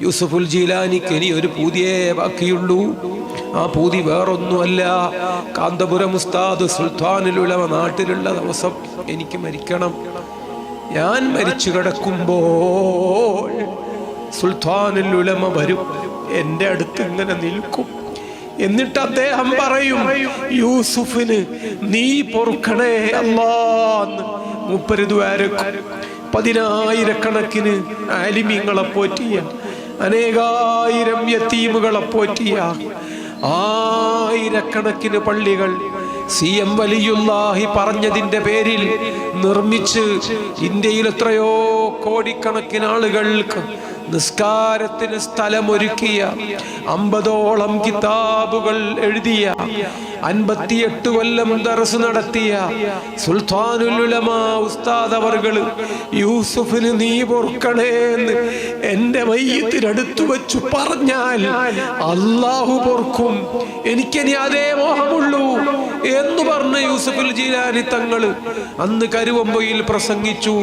യൂസുഫുൽ ജീലാനിക്ക് ഇനി ഒരു പൂതിയേ ബാക്കിയുള്ളൂ. ആ പൂതി വേറൊന്നുമല്ല, കാന്തപുരം ഉസ്താദ് സുൽത്താനുൽ ഉലമ നാട്ടിലുള്ള ദിവസം എനിക്ക് മരിക്കണം. ഞാൻ മരിച്ചു കിടക്കുമ്പോൾ സുൽത്താനുൽ ഉലമ വരും, എൻ്റെ അടുത്ത് ഇങ്ങനെ നിൽക്കും. എന്നിട്ട് അദ്ദേഹം പറയും, യൂസുഫിന് നീ പൊറുക്കണേ അല്ലാന്ന്. മൂപ്പര് ദുആരക്കും. 10,000-കണക്കിന് ആലിമീങ്ങളെ പോറ്റിയ, അനേകായിരം യതീമുകളെ പോറ്റിയ, 1000-കണക്കിന് പള്ളികൾ CM വലിയുല്ലാഹി പറഞ്ഞതിന്റെ പേരിൽ നിർമ്മിച്ച് ഇന്ത്യയിൽ എത്രയോ കോടിക്കണക്കിന് ആളുകൾക്ക് നിസ്കാരത്തിന് സ്ഥലമൊരുക്കിയ, 50ഓളം കിതാബുകൾ എഴുതിയ, 58 കൊല്ലം ദർസ് നടത്തിയ സുൽത്താനുൽ ഉലമ ഉസ്താദ് അവർകള് യൂസുഫിന് നീ പൊറുക്കണേന്ന് എന്റെ മയ്യിത്തിനടുത്തു വെച്ചു പറഞ്ഞാൽ അല്ലാഹു പൊറുക്കും, എനിക്കിനി അതേ മോഹമുള്ളൂ എന്ന് പറഞ്ഞ യൂസുഫുൽ ജീലാനി തങ്ങള് അന്ന് കരുവമ്പയിൽ പ്രസംഗിച്ചു.